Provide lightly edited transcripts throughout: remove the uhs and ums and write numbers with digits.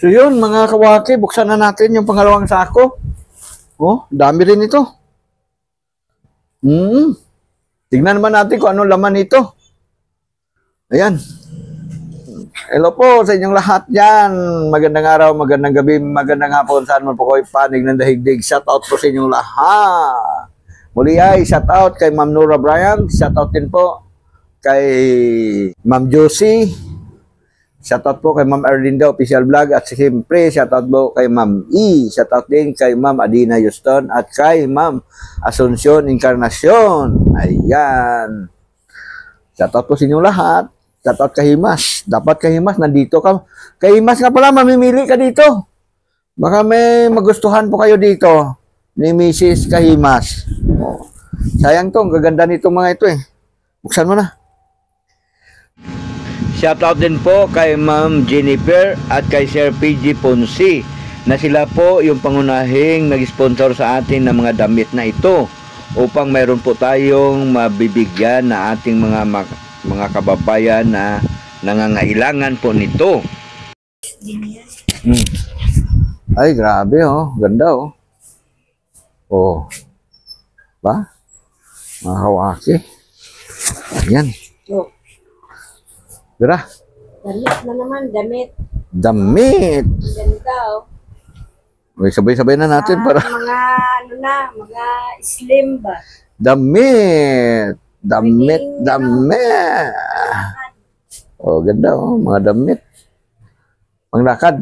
So yun, mga kawaki, buksan na natin yung pangalawang sako. Oh, dami rin ito. Tingnan naman natin kung ano laman nito. Ayan. Hello po sa inyong lahat dyan. Magandang araw, magandang gabi, magandang hapon. Saan man po kayo panig ng dahigdig. Shout out po sa inyong lahat. Muli ay shout out kay Ma'am Nora Bryant. Shout out din po kay Ma'am Josie. Shout out po kay Ma'am Erlinda Official Vlog. At siyempre, shout out po kay Ma'am E. Shout out din kay Ma'am Adina Houston. At kay Ma'am Asuncion Encarnacion. Ayan. Shout out po sa inyong lahat. Shout out kay Himas. Dapat kay Himas, nandito ka. Kay Himas nga pala, mamimili ka dito. Baka may magustuhan po kayo dito ni Mrs. Kahimas. Oh. Sayang to, ang gaganda nito mga ito eh. Buksan mo na. Shoutout din po kay Ma'am Jennifer at kay Sir PG Ponce na sila po yung pangunahing nag-sponsor sa atin ng mga damit na ito upang mayroon po tayong mabibigyan na ating mga kababayan na nangangailangan po nito. Ay, grabe oh. Ganda oh. Oh. Ba? Mga kawaki. Ayan. Oh. Dira. Damit na naman, damit. Damit. Ganda oh. May sabay-sabay na natin para. Mga slim ba? Damit. Damit. Oh, ganda oh. Mga damit. Panglakad.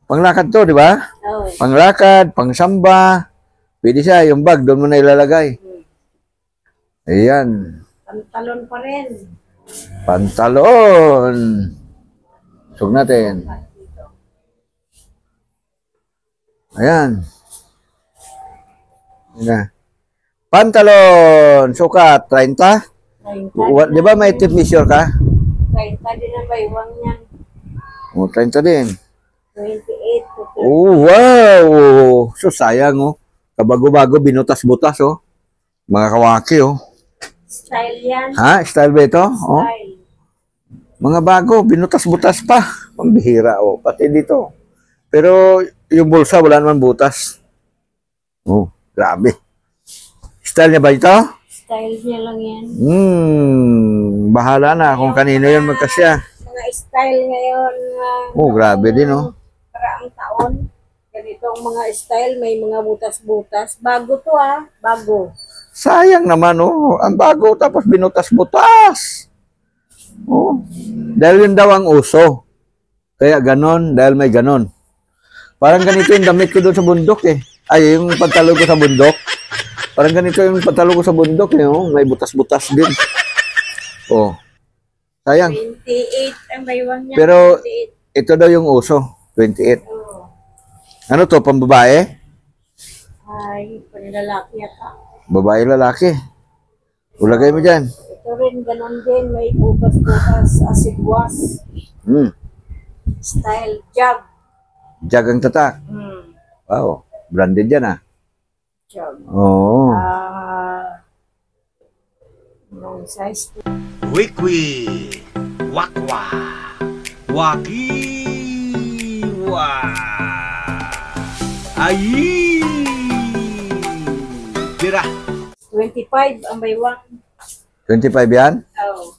Panglakad to, di ba? Oh. Panglakad, pangsamba. Pwede siya, yung bag, doon mo na ilalagay. Ayan. Pantalon pa rin. Pantalon. Sug natin. Ayan. Ayan. Pantalon. Sukat, 30? 30. Di ba may tip measure ka? 30 din ang baywang niyan. O, 30 din. 28 to 30. Oh, wow! So, sayang, oh. Kabago-bago, binutas-butas, oh. Mga kawaki, oh. Style yan. Ha? Style ba ito? Oh. Style. Mga bago, binutas-butas pa. Pambihira, oh. Pati dito. Pero, yung bulsa, wala naman butas. Oh, grabe. Style niya ba ito? Style niya lang yan. Bahala na kung kanino yun magkasya. Mga style ngayon. Oh, grabe din, oh. Karaang taon. Ganitong mga style, may mga butas-butas. Bago to ah, bago. Sayang naman, oh. Ang bago, tapos binutas-butas. Oh. Dahil yun daw ang uso. Kaya ganon, dahil may ganon. Parang ganito yung damit ko doon sa bundok, eh. Ay, yung pantalon ko sa bundok. Parang ganito yung pantalon ko sa bundok, eh. Oh. May butas-butas din. Oh. Sayang. 28 ang baywang niya. Pero, 28. ito daw yung uso. 28. Oh. Ano to, pambabae? Ay, panilalaki yata. Babae, lalaki. Ulagay mo dyan. Ito rin, ganon din. May butas-butas, acid wash. Style, jug. Jag ang tatak. Wow. Branded yan, ah. Jug. Oo. Long size. Wikwi, wakwa, wakiwa, ayi, tira. 25 ang baywang. 25 yan? Oh.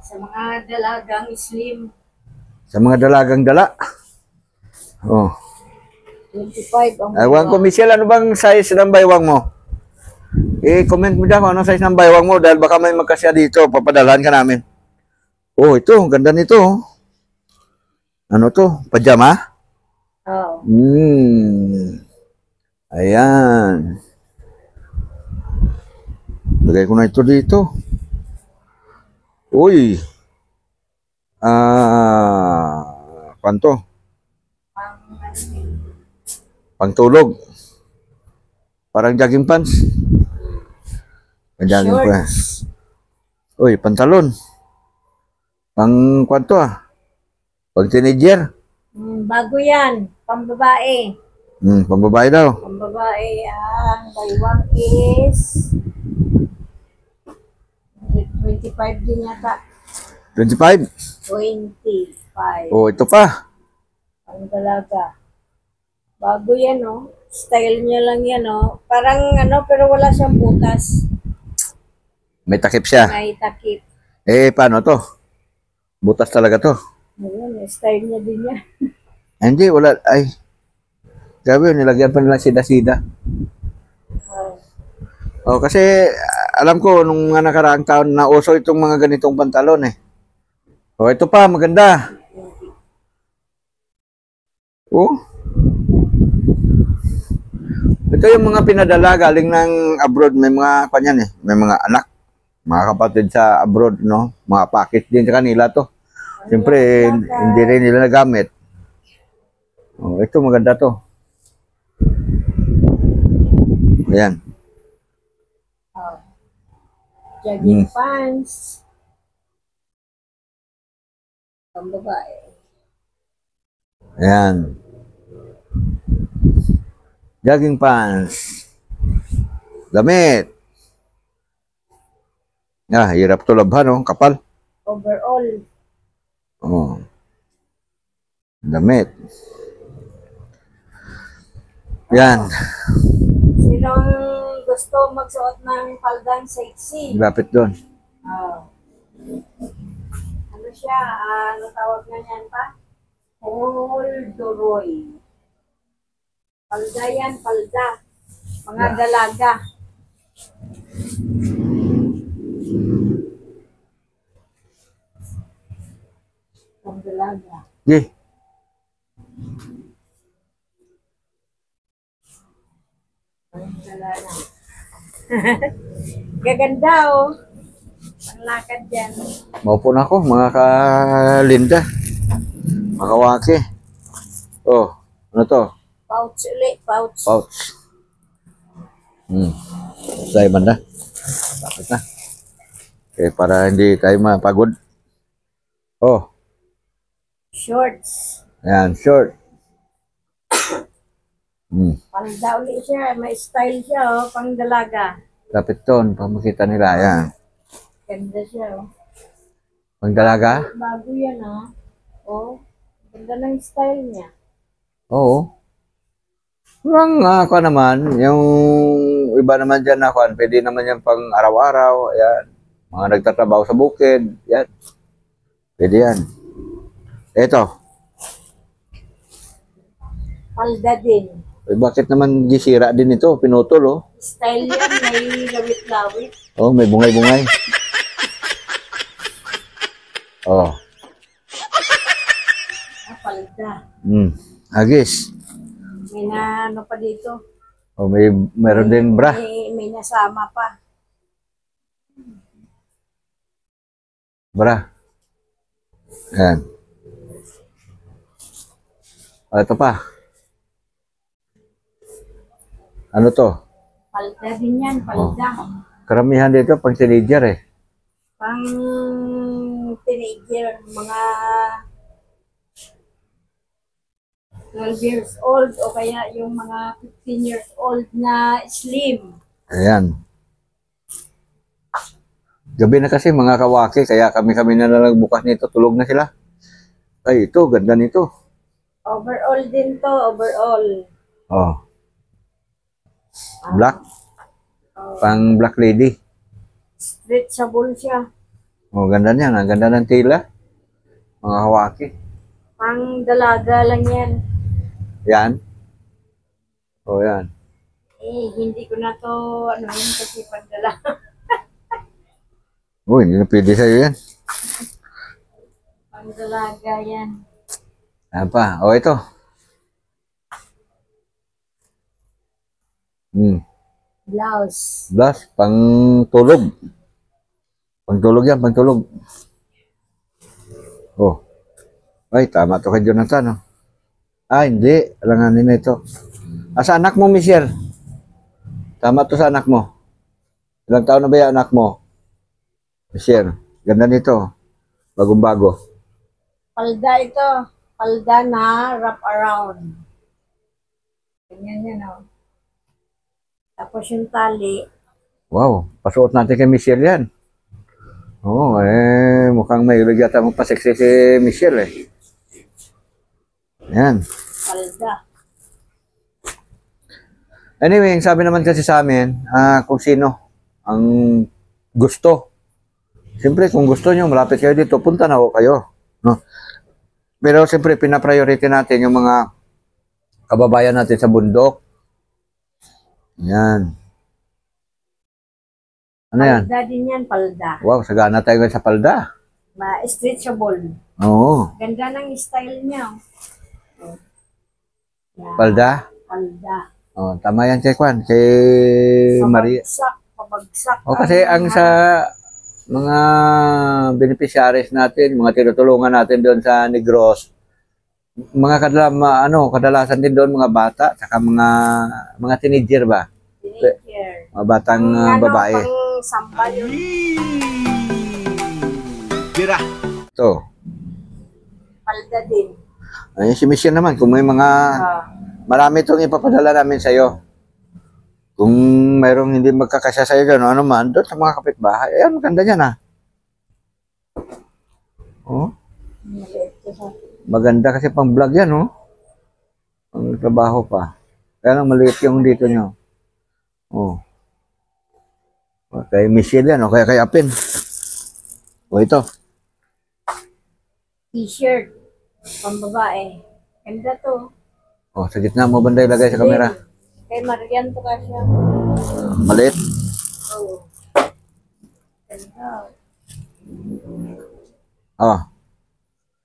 Sa mga dalagang slim. Sa mga dalagang dala. Oh. 25 ang Ewan ko, Michelle, ano bang size ng baywang mo? I-comment mo dyan kung anong size ng baywang mo dahil baka may magkasya dito. Papadalahan ka namin. Oh, ito. Ganda nito. Oh. Ano to? Pajama? Oh. Ayan. Lagay ko na ito dito. Uy. Kanto? Pangtulog. Parang jogging pants. Jogging pants. Uy, pantalon. Pang kwanto ah. Pang teenager. Bago yan. Pambabae. Pambabae daw. Pambabae. Ang baywang is 25 din yata. 25? 20. 5. Oh, ito pa. Ang dalaga. Bago yan, oh. Style niya lang yan, oh. Parang ano, pero wala siyang butas. May takip siya. May takip. Eh, paano to? Butas talaga to. Ayan, style niya din yan. Ay, hindi, wala. Ay, grabe, nilagyan pa nila sida-sida. Oh, kasi alam ko nung mga nakaraang taon na uso itong mga ganitong pantalon eh. Oh, ito pa, maganda. Oh. Ito yung mga pinadala galing ng abroad, may mga kanyan eh, may mga anak, mga kapatid sa abroad, no? Mga package din sa kanila to. Siyempre, hindi rin nila nagamit. Oh, ito maganda to. Ayan. Jogging pants. Ang babae. Ayan. Jogging pants. Damit. Ah, hirap to labhan, oh. Kapal. Overall. Oh. Damit. Yan. Sinong gusto magsuot ng paldang sexy? Lapit doon. Oh. Ano siya? Ano tawag na yan pa? Corduroy. Palda yan, palda. Mga dalaga. Ang dalaga. Yeh. Ang dalaga. Gaganda, oh. Panglakad yan. Maupo na ako, mga kalinda. Mga kawaki. Oh, ano to? Pouch ulit, pouch. Pouch. Sa banda. Bakit na? Okay, para hindi tayo mapagod. Oh, Shorts. ayan, short. Palda ulit siya. May style siya, oh. Pang dalaga. Lapit doon, para makita nila. Ayan. Ganda siya, oh. Pang dalaga? Bago yan, ah. Oh. Ganda ng style niya. Oo. Parang ako naman, yung iba naman dyan na kuan, pwede naman yan pang araw-araw. Ayan. Mga nagtatrabaho sa bukid. Yan. Pwede yan. Eto. Palda din. Eh, bakit naman gisira din ito? Pinutol, oh. Style yan, may lawit-lawit. Oh, may bungay-bungay. Oh. Palda. Agis. May na ano pa dito. Oh, meron din bra. May nasama pa. Bra. Ayan. Oh, ito pa. Ano to? Palda din yan, palda. Karamihan dito pang teenager eh. Pang teenager, mga 12 years old o kaya yung mga 15 years old na slim. Ayan. Gabi na kasi mga kawaki, kaya kami na lang bukas nito, tulog na sila. Ay, ito, ganda nito. Overall din to, overall. Oh. Black. Pang black lady. Stretchable siya. Oh, ganda niyan. Ang ganda ng tila. Mga kawaki. Pang dalaga lang yan. Yan. Oh, yan. Eh, hindi ko na to, ano yun, kasi pandala. Uy, hindi na pwede sa'yo yan. Pang dalaga yan. Ayan pa. Oh, ito. Blouse. Plus, pang tulog. Pang tulog yan, pang tulog. Oh. Ay, tama to kay Jonathan, oh. Ah, hindi. Alanganin na ito. Ah, sa anak mo, Michelle. Tama to sa anak mo. Ilang taon na ba yung anak mo? Michelle, ganda nito. Bagong-bago. Palda ito. Palda na wrap around. Ganyan yan, oh. Tapos yung tali. Wow, pasuot natin kay Michelle yan. Oo, mukhang may yata magpa-sexy si Michelle eh. Ayan. Palda. Anyway, ang sabi naman kasi sa amin, kung sino ang gusto. Siyempre, kung gusto nyo, malapit kayo dito, punta na ho kayo. No? Pero siyempre, pinapriority natin yung mga kababayan natin sa bundok. Yan. Ano yan? Palda din yan, palda. Wow, sagana tayo ngayon sa palda. Ma-stretchable. Oo. Ganda ng style niya. Oh. Yan, Palda. palda. Oh, tama yan kay Kwan. Kay Maria. Pabagsak. O kasi ang sa mga beneficiaries natin, mga tinutulungan natin doon sa Negros, kadalasan din doon mga bata, saka mga teenager ba? Teenager. Mga batang babae. Pang sambal yun. Tira. Ito. Palda din. Ayun si Michelle naman, kung may mga marami itong ipapadala namin sa iyo. Kung mayroong hindi magkakasya sa iyo gano'n, ano man, doon sa mga kapitbahay. Ayan, maganda yan Oh. Maliit ko sa Maganda kasi pang vlog yan, oh. Ang trabaho pa. Kaya lang maliit yung dito nyo. Oh. Kay Michelle yan, o kaya kay Apin. O ito. t-shirt. Pang babae. Ganda to. O, sa gitna mo banda ilagay sa camera. Kay Marian to kasi. Maliit. Oo. Ganda. O.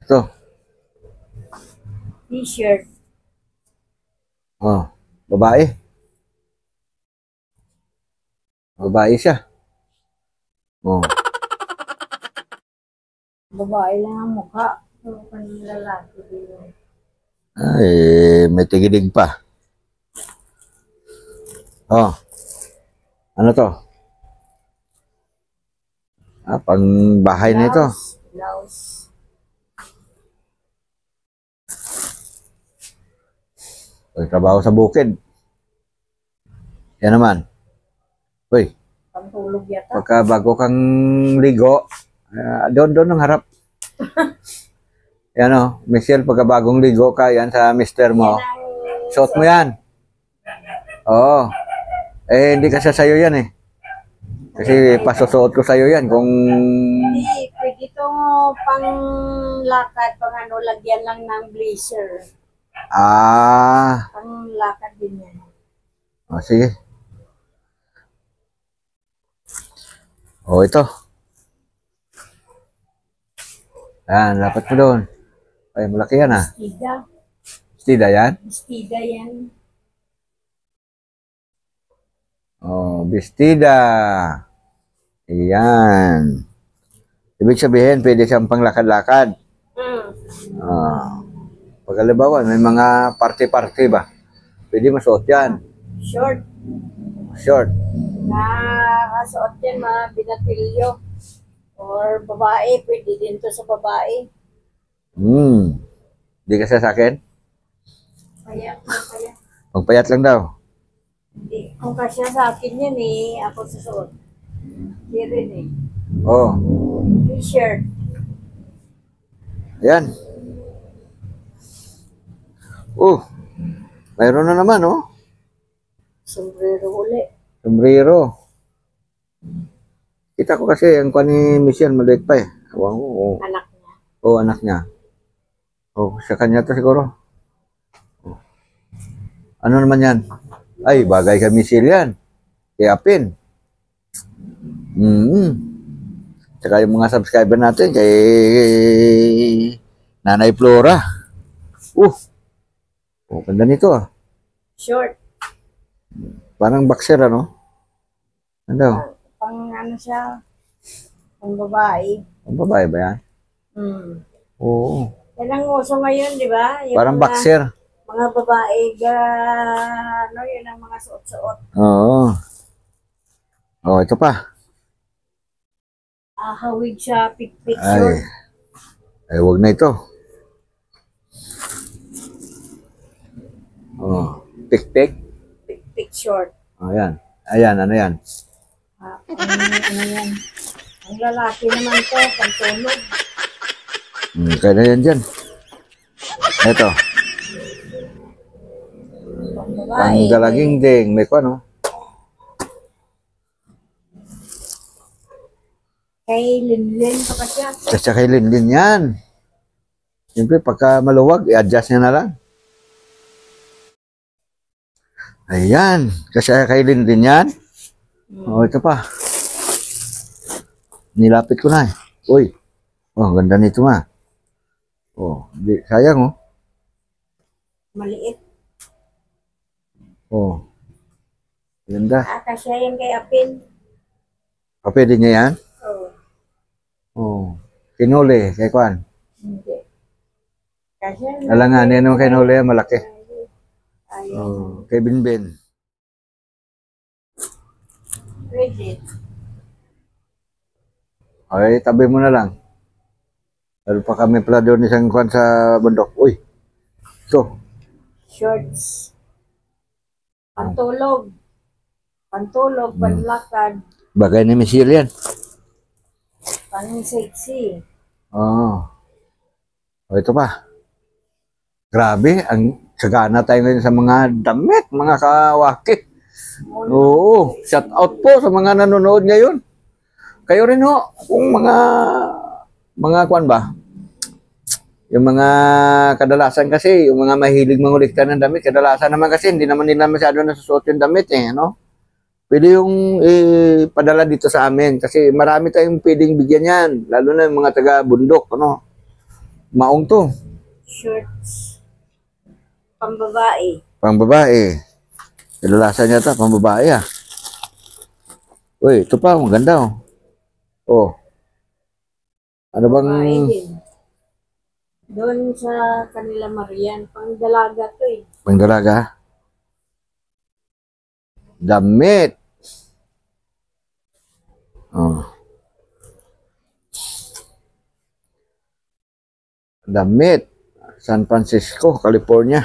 Ito. T-shirt. O. Babae. Babae siya. O. Babae lang ang mukha. So, kanila lalaki din. Ay, may tigidig pa. O. Ano to? Pang bahay na ito. Blouse. Trabaho sa bukid. Yan naman. Uy, Pantulog yata. pagka bago kang ligo, doon ang harap. Yan o, Michelle, pagka bagong ligo ka, yan sa mister mo. Suot mo yan. Oo. Hindi kasi sa'yo yan eh. Kasi pasusuot ko sa'yo yan kung... Hindi, pwede ito pang lakad, pang lagyan lang ng blazer. Pang lakad din yan. Sige. Ito. Yan, dapat mo doon. Ay, malaki yan Stida. Stida yan? Stida yan. Bestida. Ayan. Ibig sabihin, pwede siyang panglakad-lakad. Pag halimbawa, may mga party-party ba? Pwede masuot yan. Short. Short. Nakasuot yan mga binatilyo. Or babae, pwede din to sa babae. Hindi ka sa akin? Kaya. Magpayat lang daw. Hindi. Kung kasya sa akin yan eh, ako susuot. Hindi rin eh. T-shirt. Ayan. Mayroon na naman, Sombrero uli. Sombrero. Kita ko kasi ang kuha ni Michelle maliit pa eh. Awang ko. Anak niya. Anak niya. Sa kanya to siguro. Ano naman yan? Ay, bagay kay Michelle yan. Kay Apin. Tsaka yung mga subscriber natin kay Nanay Flora. Ganda nito Short. Parang boxer ano? Ano? Pang siya. Pang babae. Ang babae ba yan? Oo. Yan ang uso ngayon, di ba? Yung Parang mga, boxer. Mga babae, yun ang mga suot-suot. Oo. Ito pa. Hawig siya, pik-pik short. Wag na ito. Pik-pik. Pik-pik short. Ayan. Ayan, ano yan? Ano yan? Ang lalaki naman to, pagtulog. Kaya na yan dyan. Ito. Babae. Galaging ding. May ko, no? Kay Linlin pa ka siya. Kasi kay Linlin yan. Siyempre, pagka maluwag, i-adjust niya na lang. Ayan. Kasi kay Linlin yan. Oh, ito pa. Nilapit ko na eh. Uy. Oh, ganda nito ma. Oh, sayang oh. Maliit. Oh. Ganda. Kasya yan kay Apin. Pwede niya yan? Oo. Oh. Kinuli, kay Kwan. Hindi. Kasya. Alangan, yan yung kinuli, malaki. Ayun. Oh, kay Binbin. Rigid. Okay, tabi mo na lang. Lalo pa kami pala doon isang Kwan sa bundok. Uy. Ito. Shorts. Pantulog. Pantulog, panlakad, Bagay ni Michelle yan. pang-sexy. Oh. Oh, ito pa. Grabe, ang sagana tayo ngayon sa mga damit, mga kawaki. Oo, shout out po sa mga nanonood ngayon. Kayo rin ho, kung mga kwan ba? Yung mga kadalasan kasi, yung mga mahilig mangulikta ng damit, kadalasan naman kasi hindi naman nila masyado nasusuot yung damit eh, no? Pwede yung padala dito sa amin kasi marami tayong pwedeng bigyan yan, lalo na yung mga taga-bundok, ano? Maong to, Shorts. Pambabae. pang babae. Kadalasan niya ito, pang babae ah. Uy, ito pa, maganda oh. Oh. Ano bang... Babae din. Doon sa kanila Marian, pang dalaga to eh. Pang dalaga? Damit. Oh. Damit. San Francisco, California.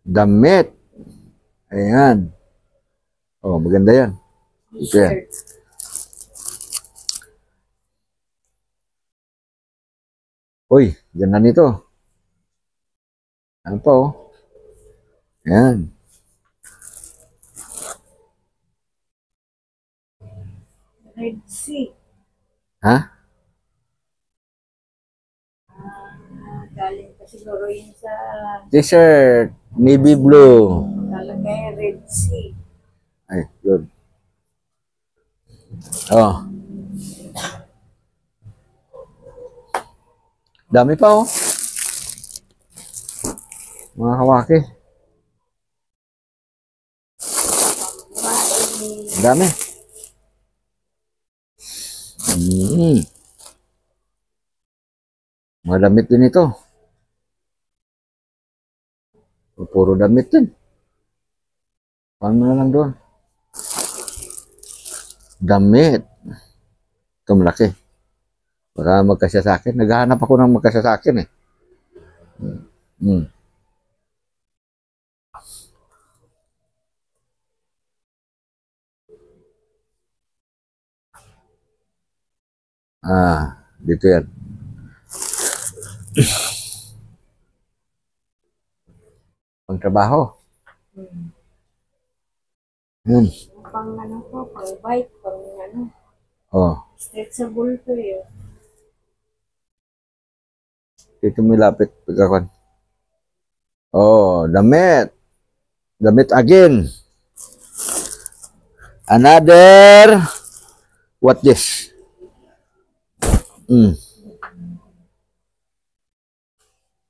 Damit. Ayan. Oh, maganda yan. Ito yan. T-shirt. Uy, ganda nito. Ano pa oh? Ayan. Red Sea. Ha? Galing pa siguro yun sa T-shirt. Navy blue. talagay Red Sea. Ay, yun. Oh. Dami pa oh. Mga kawaki. Dami. Mga damit din ito. Puro damit din. Paano mo na lang doon? Damit. Ito malaki. Baka magkasya sa akin. Naghahanap ako ng magkasya sa akin eh. Dito yan. Pangtrabaho. Pang ano ko, pang bike, pang ano, Oh, stretchable to yun. dito may lapit pagkakuan. Oh, damit. Damit again. Another. What this?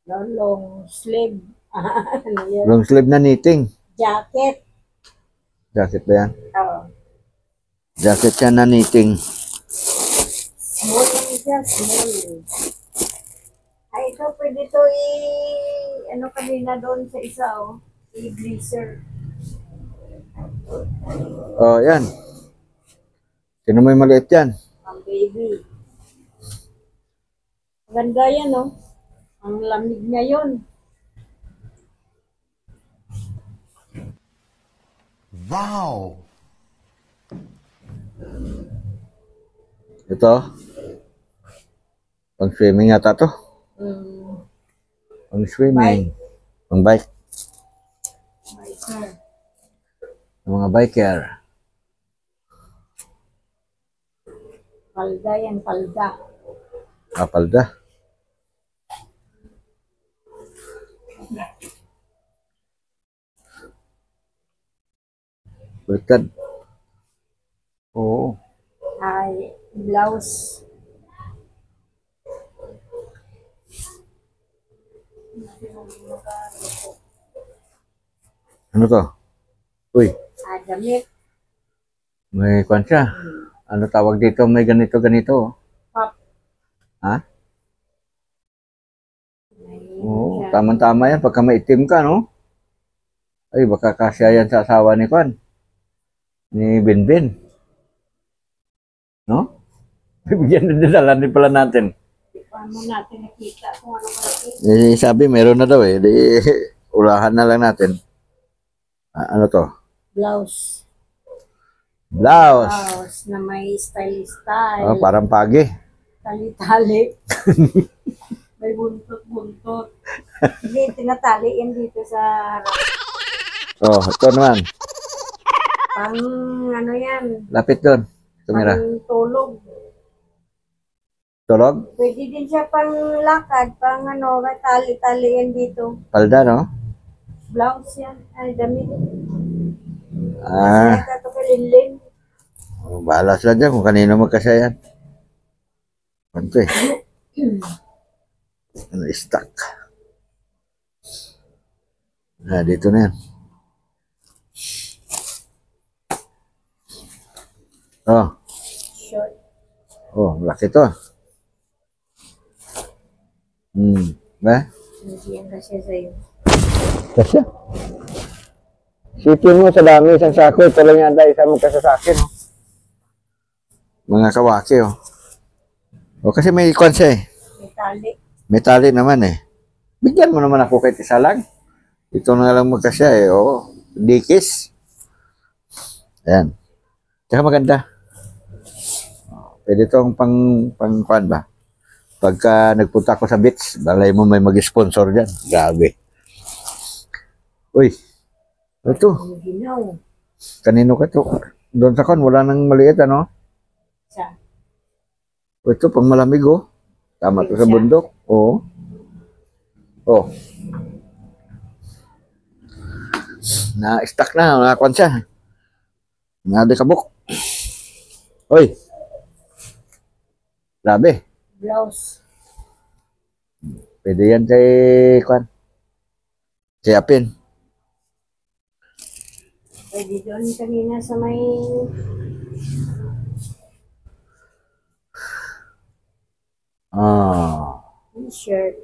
Long sleeve. Ano yun? Long sleeve na knitting. Jacket. Jacket ba yan? Oh. Jacket yan na knitting. Small lang siya, small. Ay, ito pwede to ano kanina doon sa isa, oh. I-greaser. Oh, yan. Sino may maliit yan? Ang baby. Ganda yan, oh. Ang lamig ngayon. Wow! Ito. Pang swimming yata to. Mm, Pang swimming. Pang bike. biker. Mga biker. Palda yan, palda. Kapalda. Baliktad. Oo. Ay, blouse. Ano to? Uy, Ah, damit. may kwan siya. Ano tawag dito? May ganito, ganito. Pop. Ha? May Oo, siya. tama-tama yan. Pagka maitim ka, no? Ay, baka kasya yan sa asawa ni Kwan. Ni Binbin. No? Bibigyan na dala din pala natin. Paano natin nakita kung ano kalaki? Sabi, meron na daw eh. Di, ulahan na lang natin. Ano to? Blouse. Blouse. Blouse na may style-style. Oh, parang pagi. Tali-tali. May buntot-buntot. Hindi, tinatali yan dito sa harap. Oh, ito naman. Pang ano yan, Lapit doon. Tumira. pang tulog. Tulog? Pwede din siya pang lakad, pang ano, may tali-tali yan dito. Palda, no? Blouse yan, ay damit. Ah, Kaya ito kalinlin. bahala sila dyan kung kanino magkasya yan. Ano eh? Ano, stuck. Dito na yan. Oh, Short. laki to. Ba? Hindi yan kasi sa'yo. Kasya. Sipin mo sa dami, isang sako. Ito lang yata, isang magkasya sa akin. Oh. Mga kawaki, oh. O, kasi may kwan siya eh. May tali. May tali naman eh. Bigyan mo naman ako kahit isa lang. Ito na lang magkasya eh. Oo. Dikis. Ayan. Tsaka maganda. Pwede itong pang kwan ba? Pagka nagpunta ako sa beach, balay mo may mag-sponsor dyan. Grabe. Uy. Ito. Ang ginaw. Kanino ka to? Doon sa kwan, wala nang maliit ano? Sa Ito, pang malamig oh. Tama to sa bundok. Oo. Oh. Na-stuck na. Nakakuan siya. Nadikabok. Hoy. Grabe. blouse. Pwede yan kay Kwan. Kay Apin. Pwede doon kanina sa may t-shirt.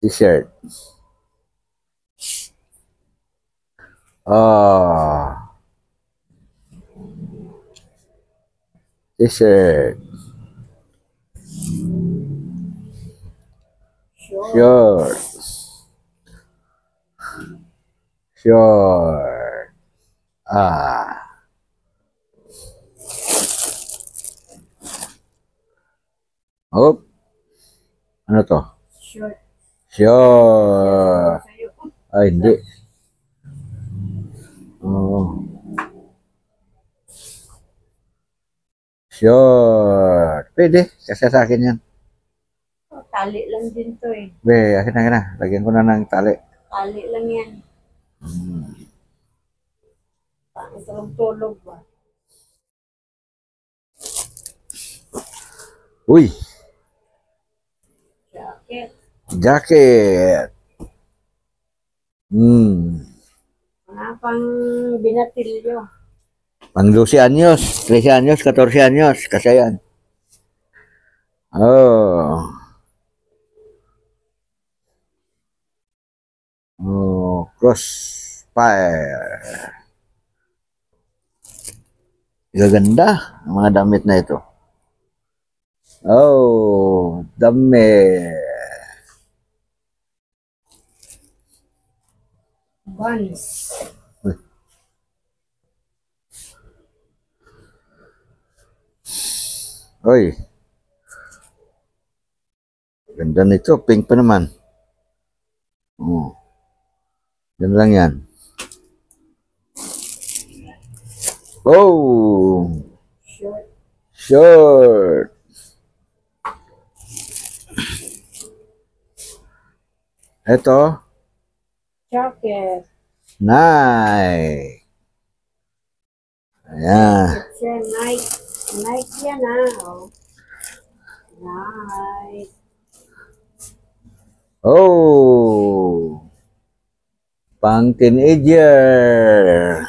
T-shirt. T-shirt. Short. Short. Oh. Ano to? Short. Short. Sa'yo. Hindi. Oh. Short. Pwede. Kasi sa akin yan. Oh, tali lang din to eh. Be, akin na. Lagyan ko na ng tali. Tali lang yan. Pang tulog ba? Uy. Jacket. Jacket. Mga pang binatilyo. Pang 12 anyos, 13 anyos, 14 anyos. Kasi yan. Oh. Oh, crossfire. Gaganda ang mga damit na ito. Oh, damit. Buns. Oy. Ganda nito. Pink pa naman. Oh. Yan lang yan. Oh! Short. Short. Ito. Jacket. Nice. Ayan. It's a Nike. Nike yan ah. Nice. Oh! Pang teenager.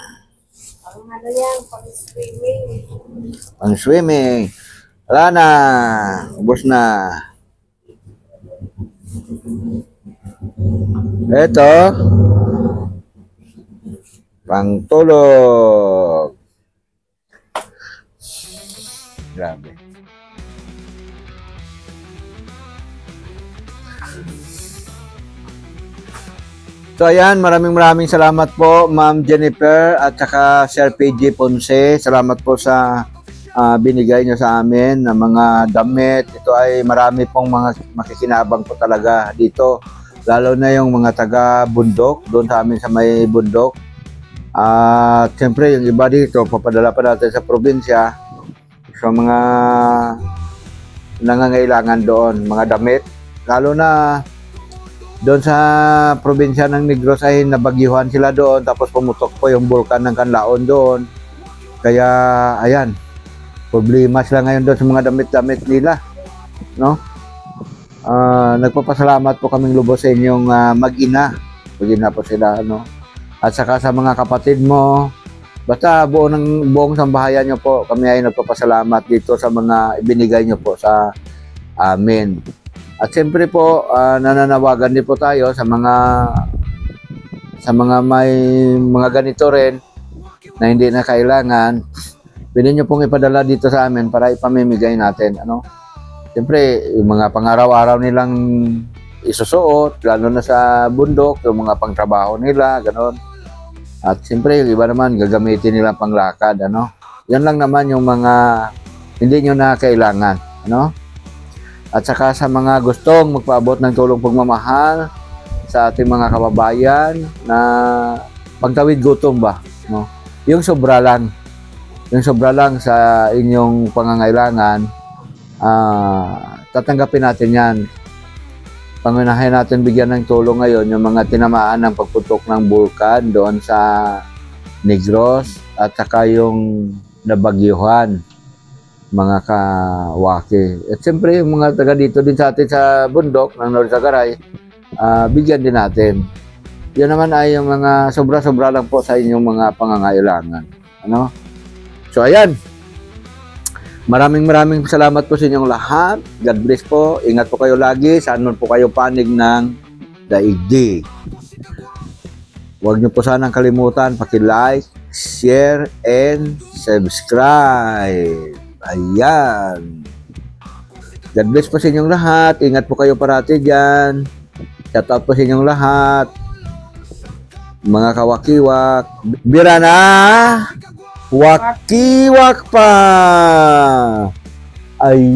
Pang ano yan, pang swimming. Pang swimming. Wala na. Ubos na. Ito. Pang tulog. Grabe. So ayan, maraming salamat po Ma'am Jennifer at saka Sir PG Ponce. Salamat po sa binigay nyo sa amin ng mga damit. Ito ay marami pong mga makikinabang po talaga dito. Lalo na yung mga taga-bundok, doon sa amin sa may bundok. At siyempre yung iba dito, papadala pa natin sa probinsya. So mga nangangailangan doon, mga damit. Lalo na doon sa probinsya ng Negros ay nabagyuhan sila doon, tapos pumutok po yung bulkan ng Kanlaon doon. Kaya ayan, problema sila ngayon doon sa mga damit-damit nila, no? Nagpapasalamat po kaming lubos sa inyong mag-ina po sila, no? At saka sa mga kapatid mo, basta buong sambahayan nyo po, kami ay nagpapasalamat dito sa mga ibinigay nyo po sa amin. At siyempre po, nananawagan din po tayo sa mga may mga ganito rin na hindi na kailangan. Pwede nyo pong ipadala dito sa amin para ipamimigay natin. Ano? Siyempre, yung mga pang-araw-araw nilang isusuot, lalo na sa bundok, yung mga pangtrabaho nila, gano'n. At siyempre, yung iba naman, gagamitin nila panglakad. Ano? Yan lang naman yung mga hindi nyo na kailangan. Ano? At saka sa mga gustong magpaabot ng tulong pagmamahal sa ating mga kababayan na pagtawid gutom ba, no? Yung sobra lang sa inyong pangangailangan, tatanggapin natin yan. Pangunahin natin bigyan ng tulong ngayon yung mga tinamaan ng pagputok ng bulkan doon sa Negros at saka yung nabagyuhan, mga kawaki. At siyempre, yung mga taga dito din sa atin sa bundok ng North Sagaray, bigyan din natin. Yan naman ay yung mga sobra-sobra lang po sa inyong mga pangangailangan. Ano? So, ayan. Maraming salamat po sa inyong lahat. God bless po. Ingat po kayo lagi. Saan man po kayo panig ng daigdig. Huwag niyo po sanang kalimutan paki-like, share, and subscribe. Ayan. God bless po sa inyong lahat. Ingat po kayo parati dyan. Shout out po sa inyong lahat. Mga kawakiwak. Bira na! Wakiwak pa! Ayy!